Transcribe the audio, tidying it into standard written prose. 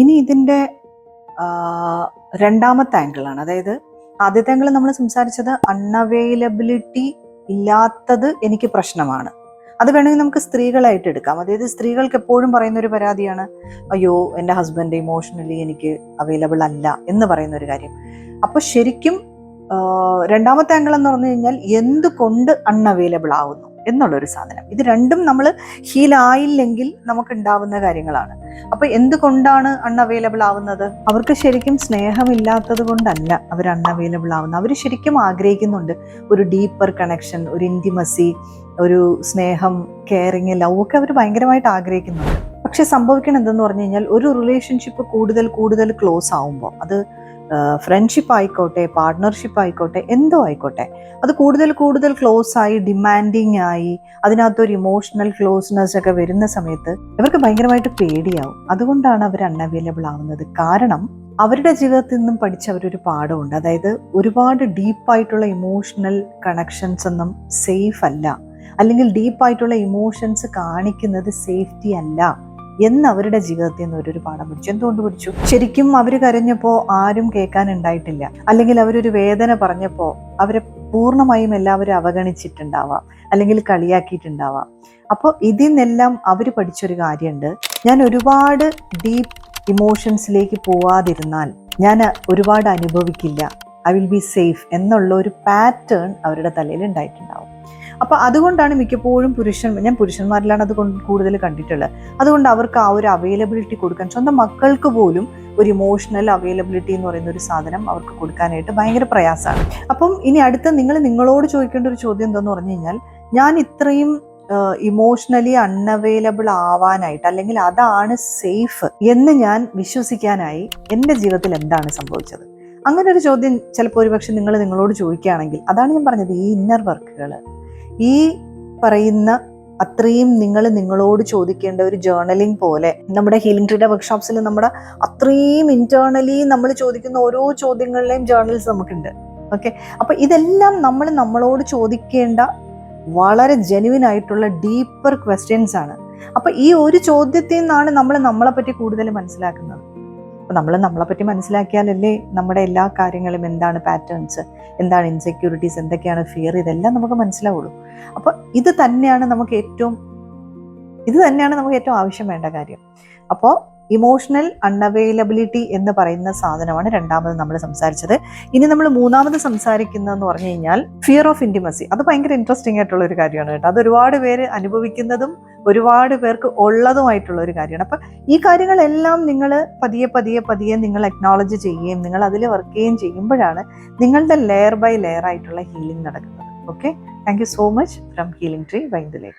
ഇനി ഇതിൻ്റെ രണ്ടാമത്തെ ആംഗിളാണ്. അതായത് ആദ്യത്തെ ആംഗിൾ നമ്മൾ സംസാരിച്ചത് അൺഅവൈലബിലിറ്റി ഇല്ലാത്തത് എനിക്ക് പ്രശ്നമാണ്. അത് വേണമെങ്കിൽ നമുക്ക് സ്ത്രീകളായിട്ട് എടുക്കാം. അതായത് സ്ത്രീകൾക്ക് എപ്പോഴും പറയുന്ന ഒരു പരാതിയാണ്, അയ്യോ എൻ്റെ ഹസ്ബൻഡ് ഇമോഷണലി എനിക്ക് അവൈലബിൾ അല്ല എന്ന് പറയുന്ന ഒരു കാര്യം. അപ്പോൾ ശരിക്കും രണ്ടാമത്തെ ആംഗിൾ എന്ന് പറഞ്ഞു കഴിഞ്ഞാൽ എന്തുകൊണ്ട് അൺഅവൈലബിൾ ആവുന്നു എന്നുള്ളൊരു സാധനം. ഇത് രണ്ടും നമ്മൾ ഹീലായില്ലെങ്കിൽ നമുക്ക് ഉണ്ടാവുന്ന കാര്യങ്ങളാണ്. അപ്പൊ എന്തുകൊണ്ടാണ് അൺഅവൈലബിൾ ആവുന്നത്? അവർക്ക് ശരിക്കും സ്നേഹമില്ലാത്തത് കൊണ്ടല്ല അവർ അൺഅവൈലബിൾ ആവുന്നത്. അവർ ശരിക്കും ആഗ്രഹിക്കുന്നുണ്ട് ഒരു ഡീപ്പർ കണക്ഷൻ, ഒരു ഇൻറ്റിമസി, ഒരു സ്നേഹം, കെയറിങ്, ലവ് ഒക്കെ അവർ ഭയങ്കരമായിട്ട് ആഗ്രഹിക്കുന്നുണ്ട്. പക്ഷെ സംഭവിക്കണം എന്തെന്ന് പറഞ്ഞു കഴിഞ്ഞാൽ ഒരു റിലേഷൻഷിപ്പ് കൂടുതൽ ക്ലോസ് ആവുമ്പോൾ, അത് ഫ്രണ്ട്ഷിപ്പ് ആയിക്കോട്ടെ, പാർട്ട്ണർഷിപ്പ് ആയിക്കോട്ടെ, എന്തോ ആയിക്കോട്ടെ, അത് കൂടുതൽ ക്ലോസ് ആയി, ഡിമാൻഡിങ് ആയി, അതിനകത്തൊരു ഇമോഷണൽ ക്ലോസ്നെസ് ഒക്കെ വരുന്ന സമയത്ത് ഇവർക്ക് ഭയങ്കരമായിട്ട് പേടിയാവും. അതുകൊണ്ടാണ് അവർ അൺഅവൈലബിൾ ആവുന്നത്. കാരണം അവരുടെ ജീവിതത്തിൽ നിന്നും പഠിച്ച അവരൊരു പാഠമുണ്ട്. അതായത് ഒരുപാട് ഡീപ്പായിട്ടുള്ള ഇമോഷണൽ കണക്ഷൻസ് ഒന്നും സേഫ് അല്ല, അല്ലെങ്കിൽ ഡീപ്പായിട്ടുള്ള ഇമോഷൻസ് കാണിക്കുന്നത് സേഫ്റ്റി അല്ല എന്ന് അവരുടെ ജീവിതത്തിൽ നിന്ന് ഒരു പാഠം പഠിച്ചു. എന്തുകൊണ്ട് പഠിച്ചു? ശരിക്കും അവർ കരഞ്ഞപ്പോൾ ആരും കേൾക്കാനുണ്ടായിട്ടില്ല, അല്ലെങ്കിൽ അവരൊരു വേദന പറഞ്ഞപ്പോൾ അവരെ പൂർണ്ണമായും എല്ലാവരും അവഗണിച്ചിട്ടുണ്ടാവാം, അല്ലെങ്കിൽ കളിയാക്കിയിട്ടുണ്ടാവാം. അപ്പോൾ ഇതിൽ നിന്നെല്ലാം അവർ പഠിച്ചൊരു കാര്യമുണ്ട്, ഞാൻ ഒരുപാട് ഡീപ്പ് ഇമോഷൻസിലേക്ക് പോവാതിരുന്നാൽ ഞാൻ ഒരുപാട് അനുഭവിക്കില്ല, ഐ വിൽ ബി സേഫ് എന്നുള്ള ഒരു പാറ്റേൺ അവരുടെ തലയിൽ ഉണ്ടായിട്ടുണ്ടാവും. അപ്പോൾ അതുകൊണ്ടാണ് മിക്കപ്പോഴും ഞാൻ പുരുഷന്മാരിലാണ് അത് കൂടുതൽ കണ്ടിട്ടുള്ളത്. അതുകൊണ്ട് അവർക്ക് ആ ഒരു അവൈലബിലിറ്റി കൊടുക്കാൻ, സ്വന്തം മക്കൾക്ക് പോലും ഒരു ഇമോഷണൽ അവൈലബിലിറ്റി എന്ന് പറയുന്ന ഒരു സാധനം അവർക്ക് കൊടുക്കാനായിട്ട് ഭയങ്കര പ്രയാസമാണ്. അപ്പം ഇനി അടുത്ത നിങ്ങളോട് ചോദിക്കേണ്ട ഒരു ചോദ്യം എന്താണെന്ന് പറഞ്ഞു കഴിഞ്ഞാൽ, ഞാൻ ഇത്രയും ഇമോഷണലി അൺഅവൈലബിൾ ആവാനായിട്ട്, അല്ലെങ്കിൽ അതാണ് സേഫ് എന്ന് ഞാൻ വിശ്വസിക്കാനായി എൻ്റെ ജീവിതത്തിൽ എന്താണ് സംഭവിച്ചത്? അങ്ങനെ ഒരു ചോദ്യം ചിലപ്പോൾ ഒരുപക്ഷെ നിങ്ങളോട് ചോദിക്കുകയാണെങ്കിൽ, അതാണ് ഞാൻ പറഞ്ഞത്, ഈ ഇന്നർ വർക്കുകൾ, ഈ പറയുന്ന അത്രയും നിങ്ങളോട് ചോദിക്കേണ്ട ഒരു ജേർണലിംഗ് പോലെ, നമ്മുടെ ഹീലിംഗ് ട്രീയുടെ വർക്ക്ഷോപ്സിൽ നമ്മുടെ അത്രയും ഇന്റേർണലി നമ്മൾ ചോദിക്കുന്ന ഓരോ ചോദ്യങ്ങളിലെയും ജേർണൽസ് നമുക്കുണ്ട്. ഓക്കെ, അപ്പൊ ഇതെല്ലാം നമ്മളോട് ചോദിക്കേണ്ട വളരെ ജെന്യുവിൻ ആയിട്ടുള്ള ഡീപ്പർ ക്വസ്റ്റ്യൻസ് ആണ്. അപ്പൊ ഈ ഒരു ചോദ്യത്തിൽ നിന്നാണ് നമ്മളെ പറ്റി കൂടുതൽ മനസ്സിലാക്കുന്നത്. അപ്പൊ നമ്മളെ പറ്റി മനസ്സിലാക്കിയാലല്ലേ നമ്മുടെ എല്ലാ കാര്യങ്ങളും, എന്താണ് പാറ്റേൺസ്, എന്താണ് ഇൻസെക്യൂരിറ്റീസ്, എന്തൊക്കെയാണ് ഫിയർ, ഇതെല്ലാം നമുക്ക് മനസ്സിലാവുള്ളൂ. അപ്പോൾ ഇത് തന്നെയാണ് നമുക്ക് ഏറ്റവും ആവശ്യം വേണ്ട കാര്യം. അപ്പോൾ ഇമോഷണൽ അൺഅവൈലബിലിറ്റി എന്ന് പറയുന്ന സാധനമാണ് രണ്ടാമത് നമ്മൾ സംസാരിച്ചത്. ഇനി നമ്മൾ മൂന്നാമത് സംസാരിക്കുന്നതെന്ന് പറഞ്ഞു കഴിഞ്ഞാൽ ഫിയർ ഓഫ് ഇൻറ്റിമസി. അത് ഭയങ്കര ഇൻട്രസ്റ്റിംഗ് ആയിട്ടുള്ള ഒരു കാര്യമാണ് കേട്ടോ. അത് ഒരുപാട് പേര് അനുഭവിക്കുന്നതും ഒരുപാട് പേർക്ക് ഉള്ളതുമായിട്ടുള്ള ഒരു കാര്യമാണ്. അപ്പം ഈ കാര്യങ്ങളെല്ലാം നിങ്ങൾ പതിയെ നിങ്ങൾ അക്നോളജ് ചെയ്യുകയും നിങ്ങൾ അതിൽ വർക്ക് ചെയ്യുകയും ചെയ്യുമ്പോഴാണ് നിങ്ങളുടെ ലെയർ ബൈ ലെയർ ആയിട്ടുള്ള ഹീലിംഗ് നടക്കുന്നത്. Okay, thank you so much from healing tree by Indulekha.